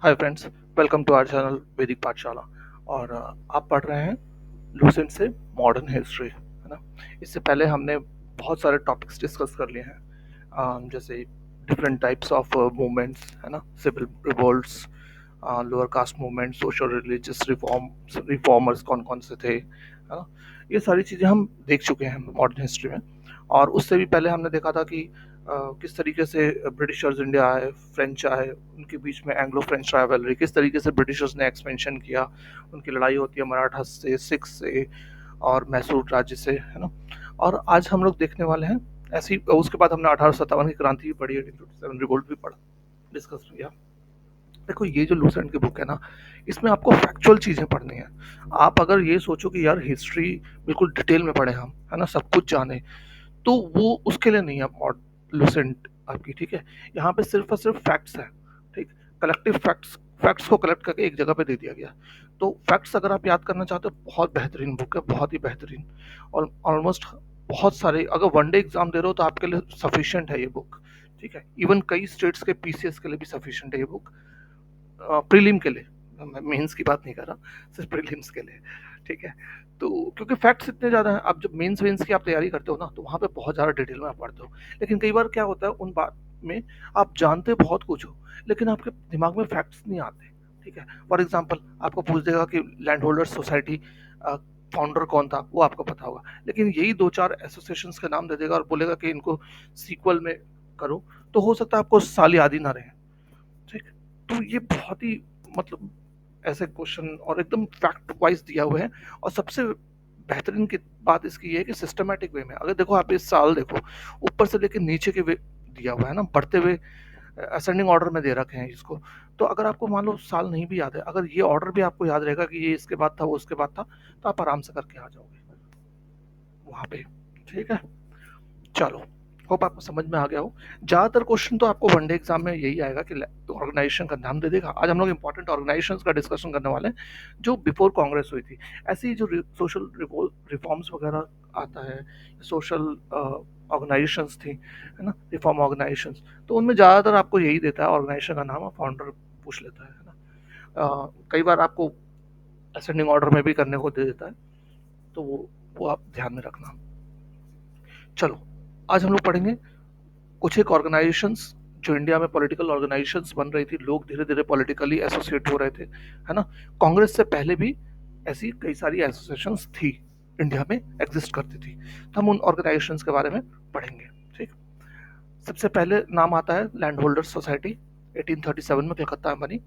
Hi friends, welcome to our channel Vaidik Pathshala. और आप पढ़ रहे हैं लूसेंट से मॉडर्न हिस्ट्री, है ना। इससे पहले हमने बहुत सारे टॉपिक्स डिस्कस कर लिए हैं, जैसे डिफरेंट टाइप्स ऑफ मूवमेंट्स, है ना, civil revolts, lower caste movement, social religious reformers कौन कौन से थे, है ना। ये सारी चीज़ें हम देख चुके हैं मॉडर्न हिस्ट्री में। और उससे भी पहले हमने देखा था कि किस तरीके से ब्रिटिशर्स इंडिया आए, फ्रेंच आए, उनके बीच में एंग्लो फ्रेंच राइवलरी, किस तरीके से ब्रिटिशर्स ने एक्सपेंशन किया, उनकी लड़ाई होती है मराठा से, सिख से और मैसूर राज्य से, है ना। और आज हम लोग देखने वाले हैं ऐसी, उसके बाद हमने 1857 की क्रांति भी पढ़ी, 1857 रिवोल्ट भी पढ़ा, डिस्कस किया। देखो, ये जो लूसेंट की बुक है ना, इसमें आपको फैक्चुअल चीज़ें पढ़नी है। आप अगर ये सोचो कि यार हिस्ट्री बिल्कुल डिटेल में पढ़े हम, है ना, सब कुछ जाने, तो वो उसके लिए नहीं है लूसेंट आपकी, ठीक है। यहाँ पे सिर्फ और सिर्फ फैक्ट्स है, ठीक। कलेक्टिव फैक्ट्स, फैक्ट्स को कलेक्ट करके एक जगह पे दे दिया गया। तो फैक्ट्स अगर आप याद करना चाहते हो, बहुत बेहतरीन बुक है, बहुत ही बेहतरीन। और ऑलमोस्ट बहुत सारे, अगर वनडे एग्जाम दे रहे हो तो आपके लिए सफिशिएंट है ये बुक, ठीक है। इवन कई स्टेट्स के पीसीएस के लिए भी सफिशिएंट है ये बुक, प्रीलिम के लिए। मैं मेंस की बात नहीं कर रहा, सिर्फ प्रीलिम्स के लिए, ठीक है। तो क्योंकि फैक्ट्स इतने ज़्यादा हैं, अब जब मेंस वेंस की आप तैयारी करते हो ना, तो वहाँ पे बहुत ज़्यादा डिटेल में आप पढ़ते हो। लेकिन कई बार क्या होता है, उन बात में आप जानते बहुत कुछ हो, लेकिन आपके दिमाग में फैक्ट्स नहीं आते, ठीक है। फॉर एग्जाम्पल, आपको पूछ देगा कि लैंड होल्डर्स सोसाइटी फाउंडर कौन था, वो आपको पता होगा, लेकिन यही दो चार एसोसिएशन के नाम दे देगा और बोलेगा कि इनको सीक्वल में करो, तो हो सकता है आपको साल याद ही ना रहे, ठीक। तो ये बहुत ही, मतलब, ऐसे क्वेश्चन और एकदम फैक्ट वाइज दिया हुआ है। और सबसे बेहतरीन की बात इसकी ये है कि सिस्टमेटिक वे में, अगर देखो आप इस साल देखो, ऊपर से लेकर नीचे के वे दिया हुआ है ना, बढ़ते हुए असेंडिंग ऑर्डर में दे रखे हैं इसको। तो अगर आपको मान लो साल नहीं भी याद है, अगर ये ऑर्डर भी आपको याद रहेगा कि ये इसके बाद था, वो उसके बाद था, तो आप आराम से करके आ जाओगे वहां पे, ठीक है। चलो, होप आपको समझ में आ गया हो। ज्यादातर क्वेश्चन तो आपको वनडे एग्जाम में यही आएगा कि ऑर्गेनाइजेशन का नाम दे देगा। आज हम लोग इंपॉर्टेंट ऑर्गेनाइजेशंस का डिस्कशन करने वाले हैं जो बिफोर कांग्रेस हुई थी। ऐसी जो सोशल रिफॉर्म्स वगैरह आता है, सोशल ऑर्गेनाइजेशंस थी, है ना, रिफॉर्म ऑर्गेनाइजेशंस, तो उनमें ज्यादातर आपको यही देता है, ऑर्गेनाइजेशन का नाम और फाउंडर पूछ लेता है ना। कई बार आपको असेंडिंग ऑर्डर में भी करने को दे देता है, तो वो आप ध्यान में रखना। चलो, आज हम लोग पढ़ेंगे कुछ एक ऑर्गेनाइजेशंस जो इंडिया में पॉलिटिकल ऑर्गेनाइजेशंस बन रही थी, लोग धीरे धीरे पॉलिटिकली एसोसिएट हो रहे थे, है ना। कांग्रेस से पहले भी ऐसी कई सारी एसोसिएशंस थी, इंडिया में एग्जिस्ट करती थी। तो हम उन ऑर्गेनाइजेशंस के बारे में पढ़ेंगे, ठीक। सबसे पहले नाम आता है लैंड होल्डर्स सोसाइटी, 1837 में कलकत्ता में बनी।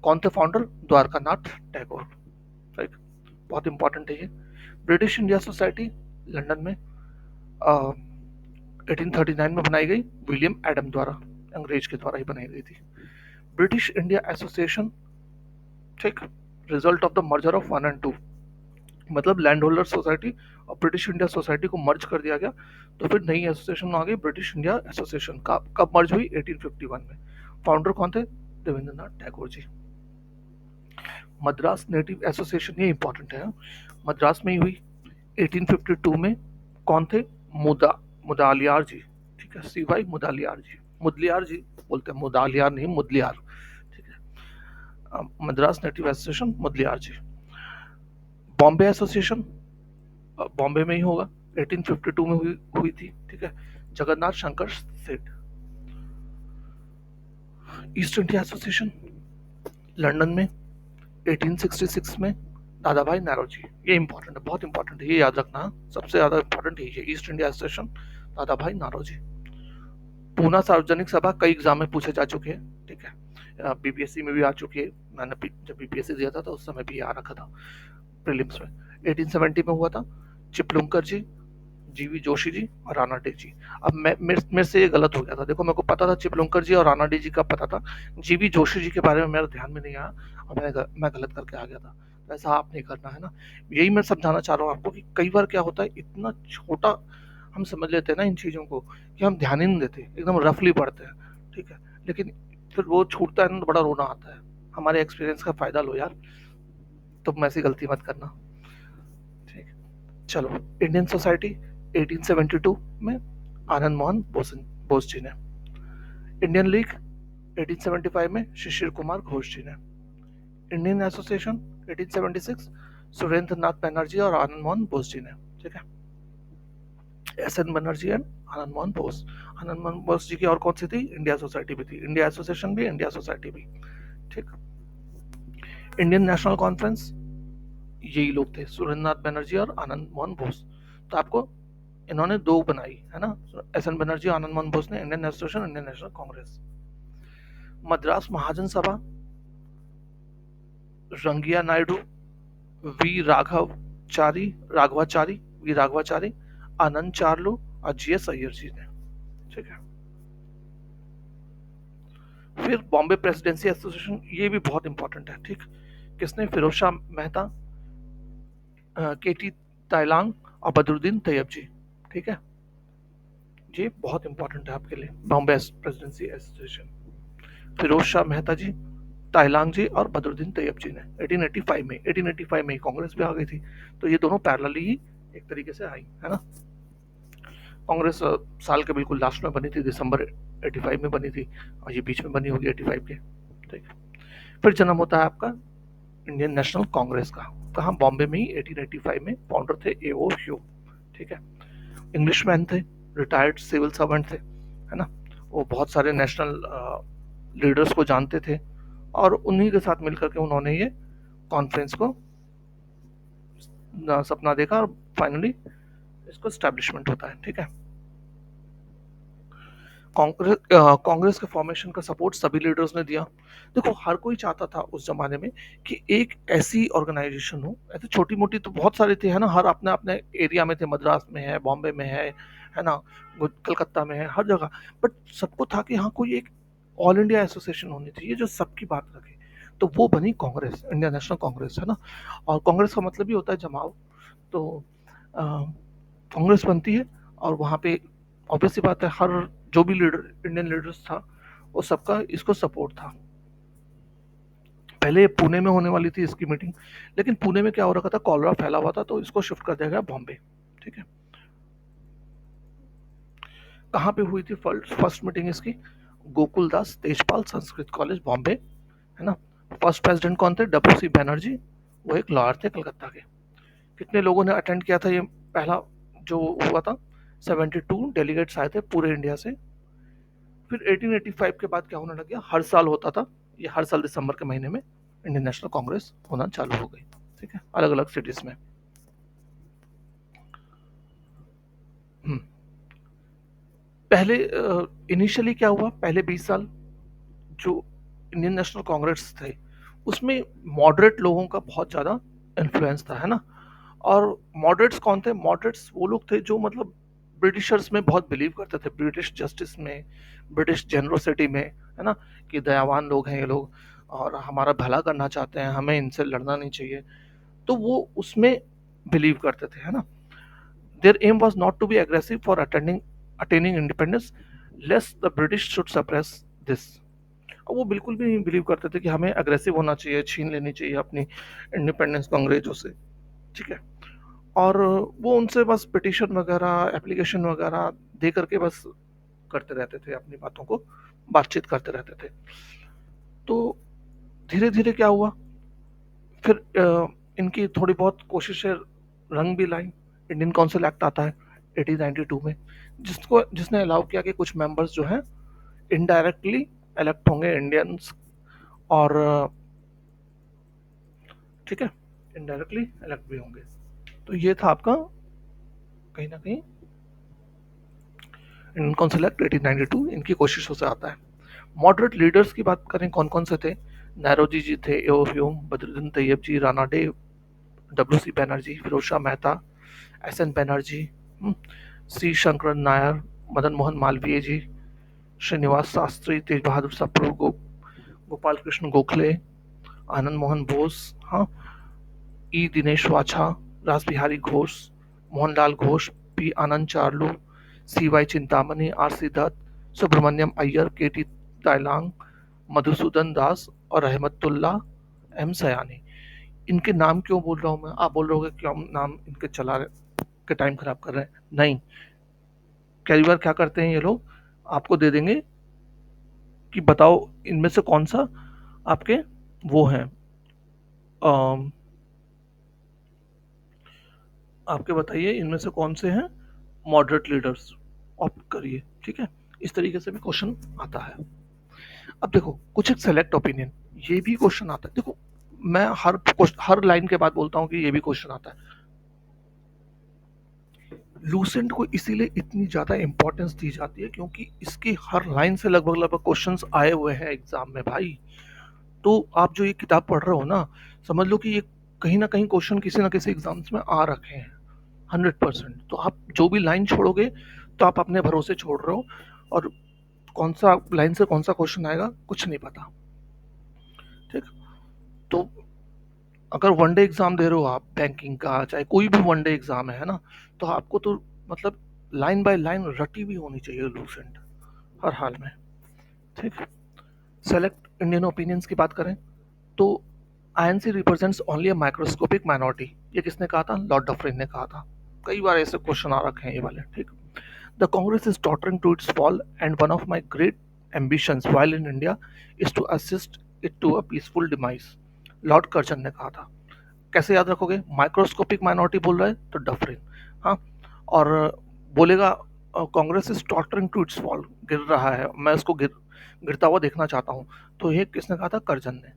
कौन थे फाउंडर? द्वारका नाथ टैगोर, राइट। बहुत इंपॉर्टेंट है ये। ब्रिटिश इंडिया सोसाइटी, लंदन में, 1839 में बनाई गई, विलियम एडम द्वारा, अंग्रेज के द्वारा ही बनाई गई थी। ब्रिटिश इंडिया एसोसिएशन, ठीक, result of the merger of one and two, मतलब लैंड होल्डर सोसाइटी और ब्रिटिश इंडिया सोसाइटी को मर्ज कर दिया गया, तो फिर नई एसोसिएशन आ गई, ब्रिटिश इंडिया एसोसिएशन। का कब मर्ज हुई? 1851 में। फाउंडर कौन थे? देवेंद्रनाथ टैगोर जी। मद्रास नेटिव एसोसिएशन, ये इंपॉर्टेंट है, मद्रास में ही हुई 1852 में। कौन थे? मुदालियार जी, ठीक है, सीवाई मुदालियार जी, मुदलियार जी बोलते हैं, मुदालियार नहीं, मुदलियार, ठीक है। मद्रास नेटिव एसोसिएशन, मुदलियार जी। बॉम्बे एसोसिएशन, बॉम्बे में ही होगा, 1852 में हुई थी, ठीक है, जगन्नाथ शंकर सेठ। ईस्ट इंडिया एसोसिएशन, लंदन में, 1866 में, दादा भाई नारोजी। ये इंपॉर्टेंट है, बहुत इंपॉर्टेंट है, ये याद रखना, सबसे ज्यादा इंपॉर्टेंट यही है, ईस्ट इंडिया एसोसिएशन, दादा भाई नारोजी। पूना सार्वजनिक सभा, कई एग्जाम में पूछे जा चुके हैं, ठीक है, बीपीएससी में भी आ चुकी है। मैंने जब बीपीएससी दिया था तो उस समय भी आ रखा था प्रीलिम्स में। 1870 में हुआ था। चिपलुंकर जी, जीवी जोशी जी और राणा डे जी। अब मेरे से ये गलत हो गया था, देखो, मेरे को पता था चिपलुंकर जी और राणा डे जी का पता था, जीवी जोशी जी के बारे में मेरा ध्यान में नहीं आया और मैं गलत करके आ गया था। तो ऐसा आप नहीं करना, है ना। यही मैं समझाना चाह रहा हूँ आपको कि कई बार क्या होता है, इतना छोटा हम समझ लेते हैं ना इन चीज़ों को, कि हम ध्यान ही नहीं देते, एकदम रफली पढ़ते हैं, ठीक है। लेकिन फिर वो छूटता है ना, तो बड़ा रोना आता है। हमारे एक्सपीरियंस का फायदा लो यार, तुम ऐसी गलती मत करना, ठीक। चलो, इंडियन सोसाइटी, 1872 में, आनंद मोहन बोस जी ने। इंडियन लीग, 1875 में शिशिर कुमार घोष जी ने। इंडियन एसोसिएशन 1876 सुरेंद्र नाथ बनर्जी और आनंद मोहन बोस जी ने। ठीक है, एस एन बनर्जी एंड आनंद मोहन बोस। आनंद मोहन बोस जी की और कौन सी थी? इंडिया सोसाइटी भी थी, इंडिया एसोसिएशन भी, इंडिया सोसाइटी भी। ठीक। इंडियन नेशनल कॉन्फ्रेंस, यही लोग थे, सुरेंद्र नाथ बनर्जी और आनंद मोहन बोस। तो आपको इन्होंने दो बनाई है ना, एस एन बनर्जी और आनंद मोहन बोस ने, Indian Association, Indian National Congress. Madras Mahajan Sabha, Rangiah Naidu, V Raghavachari, V Raghavachari, Ananda Charlu और जी एस अय्यर जी ने। ठीक है। फिर बॉम्बे प्रेसिडेंसी एसोसिएशन, ये भी बहुत इंपॉर्टेंट है। ठीक, किसने? फिरोज शाह मेहता, के टी ताइलांग और बदरुद्दीन तैयब जी। ठीक है, ये बहुत इंपॉर्टेंट है आपके लिए, बॉम्बे प्रेसिडेंसी एसोसिएशन। फिरोज शाह मेहता जी, ताइलांग जी और बदरुद्दीन तैयब जी ने 1885 में ही कांग्रेस भी आ गई थी। तो ये दोनों पैरेलली ही एक तरीके से आई है ना। कांग्रेस साल के बिल्कुल लास्ट में बनी थी, दिसंबर 85 में बनी थी, और ये बीच में बनी होगी 85 के। ठीक है। फिर जन्म होता है आपका इंडियन नेशनल कांग्रेस का, कहाँ? बॉम्बे में ही 1885 में। फाउंडर थे ए ओ ह्यू। ठीक है, इंग्लिशमैन थे, रिटायर्ड सिविल सर्वेंट थे, है ना। वो बहुत सारे नेशनल लीडर्स को जानते थे, और उन्हीं के साथ मिलकर के उन्होंने ये कॉन्फ्रेंस को सपना देखा, और फाइनली इसको स्टैब्लिशमेंट होता है। ठीक है। कांग्रेस के फॉर्मेशन का सपोर्ट सभी लीडर्स ने दिया। देखो, हर कोई चाहता था उस जमाने में कि एक ऐसी ऑर्गेनाइजेशन हो, ऐसे छोटी मोटी तो बहुत सारी थी, है ना, हर अपने अपने एरिया में थे, मद्रास में है, बॉम्बे में है ना, कलकत्ता में है, हर जगह। बट सबको था कि हाँ, कोई एक ऑल इंडिया एसोसिएशन होनी चाहिए जो सबकी बात रखे। तो वो बनी कांग्रेस, इंडियन नेशनल कांग्रेस, है ना। और कांग्रेस का मतलब ही होता है जमाव। तो कांग्रेस बनती है, और वहाँ पे ऑब्वियस सी बात है, हर जो भी लीडर, इंडियन लीडर्स था, वो सबका इसको सपोर्ट था। पहले पुणे में होने वाली थी इसकी मीटिंग, लेकिन पुणे में क्या हो रखा था, कॉलरा फैला हुआ था, तो इसको शिफ्ट कर दिया गया बॉम्बे। ठीक है। कहाँ पे हुई थी फर्स्ट मीटिंग इसकी? गोकुल दास तेजपाल संस्कृत कॉलेज, बॉम्बे, है ना। फर्स्ट प्रेसिडेंट कौन थे? डब्ल्यू सी बैनर्जी, वो एक लॉयर थे कलकत्ता के। कितने लोगों ने अटेंड किया था ये पहला जो हुआ था? 72 डेलीगेट्स आए थे पूरे इंडिया से। फिर 1885 के बाद क्या होने लग गया, हर साल होता था ये, हर साल दिसंबर के महीने में इंडियन नेशनल कांग्रेस होना चालू हो गई। ठीक है, अलग अलग सिटीज में। हम्म। पहले इनिशियली क्या हुआ, पहले 20 साल जो इंडियन नेशनल कांग्रेस थे, उसमें मॉडरेट लोगों का बहुत ज़्यादा इन्फ्लुएंस था, है ना। और मॉडरेट्स कौन थे? मॉडरेट्स वो लोग थे जो मतलब ब्रिटिशर्स में बहुत बिलीव करते थे, ब्रिटिश जस्टिस में, ब्रिटिश जेनरोसिटी में, है ना, कि दयावान लोग हैं ये लोग, और हमारा भला करना चाहते हैं, हमें इनसे लड़ना नहीं चाहिए। तो वो उसमें बिलीव करते थे, है ना। Their aim was not to be aggressive for attaining independence, lest the British should suppress this. वो बिल्कुल भी नहीं बिलीव करते थे कि हमें अग्रेसिव होना चाहिए, छीन लेनी चाहिए अपनी इंडिपेंडेंस को अंग्रेजों से। ठीक है। और वो उनसे बस पिटिशन वगैरह, एप्लीकेशन वगैरह दे करके बस करते रहते थे, अपनी बातों को बातचीत करते रहते थे। तो धीरे धीरे क्या हुआ, फिर इनकी थोड़ी बहुत कोशिशें रंग भी लाई। इंडियन काउंसिल एक्ट आता है 1892 में, जिसने अलाउ किया कि कुछ मेंबर्स जो हैं इनडायरेक्टली इलेक्ट होंगे इंडियंस, और ठीक है, इनडायरेक्टली इलेक्ट भी होंगे। तो ये था आपका कहीं ना कहीं इंडियन काउंसिल एक्ट 1892, इनकी कोशिशों से आता है। मॉडरेट लीडर्स की बात करें, कौन कौन से थे? नैरोजी जी थे, A O Hume, Badruddin Tyab ji, Ranade, W C Banerjee, Feroz Shah Mehta, S N Banerjee, C Shankar Nair, Madan Mohan Malaviya ji, Srinivasa Sastri, Tej Bahadur Sapru, Gopal Krishna Gokhale, Anand Mohan Bose, हाँ, E Dinesh Wacha, Rash Behari Ghosh, Mohanlal Ghosh, P Ananda Charlu, C Y Chintamani, R C Dutt, Subramania Iyer, K T ताइलांग, Madhusudan दास और रहमतुल्लाह एम सयानी। इनके नाम क्यों बोल रहा हूँ मैं? आप बोल रहे हो क्यों नाम इनके चला के टाइम खराब कर रहे हैं? नहीं, कई बार क्या करते हैं ये लोग, आपको दे देंगे कि बताओ इनमें से कौन सा आपके वो हैं, अम, आपके बताइए इनमें से कौन से हैं मॉडरेट लीडर्स, ऑप्ट करिए। ठीक है, इस तरीके से भी क्वेश्चन आता है। अब देखो कुछ एक सेलेक्ट ओपिनियन, ये भी क्वेश्चन आता है। देखो मैं हर लाइन के बाद बोलता हूँ कि ये भी क्वेश्चन आता है। लूसेंट को इसीलिए इतनी ज्यादा इंपॉर्टेंस दी जाती है क्योंकि इसकी हर लाइन से लगभग लगभग क्वेश्चंस आए हुए हैं एग्जाम में भाई। तो आप जो ये किताब पढ़ रहे हो ना, समझ लो कि ये कहीं ना कहीं क्वेश्चन किसी ना किसी एग्जाम्स में आ रखे हैं 100%। तो आप जो भी लाइन छोड़ोगे तो आप अपने भरोसे छोड़ रहे हो, और कौन सा लाइन से कौन सा क्वेश्चन आएगा कुछ नहीं पता। ठीक, तो अगर वनडे एग्जाम दे रहे हो आप बैंकिंग का, चाहे कोई भी वनडे एग्जाम है ना, तो आपको तो मतलब लाइन बाय लाइन रटी भी होनी चाहिए लूसेंट हर हाल में। ठीक, सेलेक्ट इंडियन ओपिनियंस की बात करें तो INC represents only a microscopic minority, ये किसने कहा था? लॉर्ड डफरिन ने कहा था। कई बार ऐसे क्वेश्चन आ रखे हैं ये वाले। ठीक, the Congress is tottering to its fall and one of my great ambitions while in India is to assist it to a peaceful demise, lord Curzon ने कहा था। कैसे याद रखोगे? माइक्रोस्कोपिक माइनॉरिटी बोल रहा है तो डफरिन, हाँ, और बोलेगा Congress is tottering to its fall, गिर रहा है, मैं उसको गिरता हुआ देखना चाहता हूँ, तो ये किसने कहा था? कर्जन ने।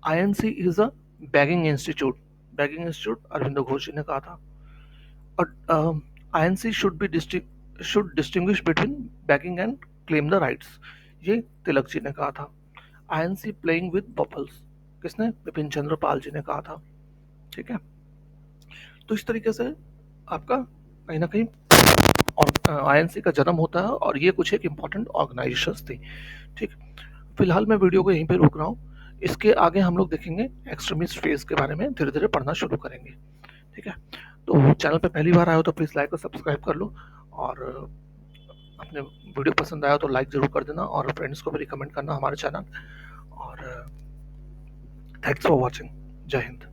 INC is a begging institute, begging institute Aurobindo Ghosh ji ने कहा था। और INC should distinguish between begging and claim the rights, ये तिलक जी ने कहा था। आईएनसी प्लेइंग विद बबल्स, किसने? बिपिन चंद्र पाल जी ने कहा था। ठीक है, तो इस तरीके से आपका कहीं ना कहीं और आईएनसी का जन्म होता है, और ये कुछ एक इम्पॉर्टेंट ऑर्गेनाइजेशंस थी। ठीक, फिलहाल मैं वीडियो को यहीं पे रोक रहा हूँ। इसके आगे हम लोग देखेंगे एक्सट्रीमिस्ट फेज के बारे में, धीरे धीरे पढ़ना शुरू करेंगे। ठीक है, तो चैनल पे पहली बार आए हो तो प्लीज़ लाइक और सब्सक्राइब कर लो, और अपने वीडियो पसंद आया तो लाइक ज़रूर कर देना, और फ्रेंड्स को भी रिकमेंड करना हमारे चैनल। और थैंक्स फॉर वॉचिंग। जय हिंद।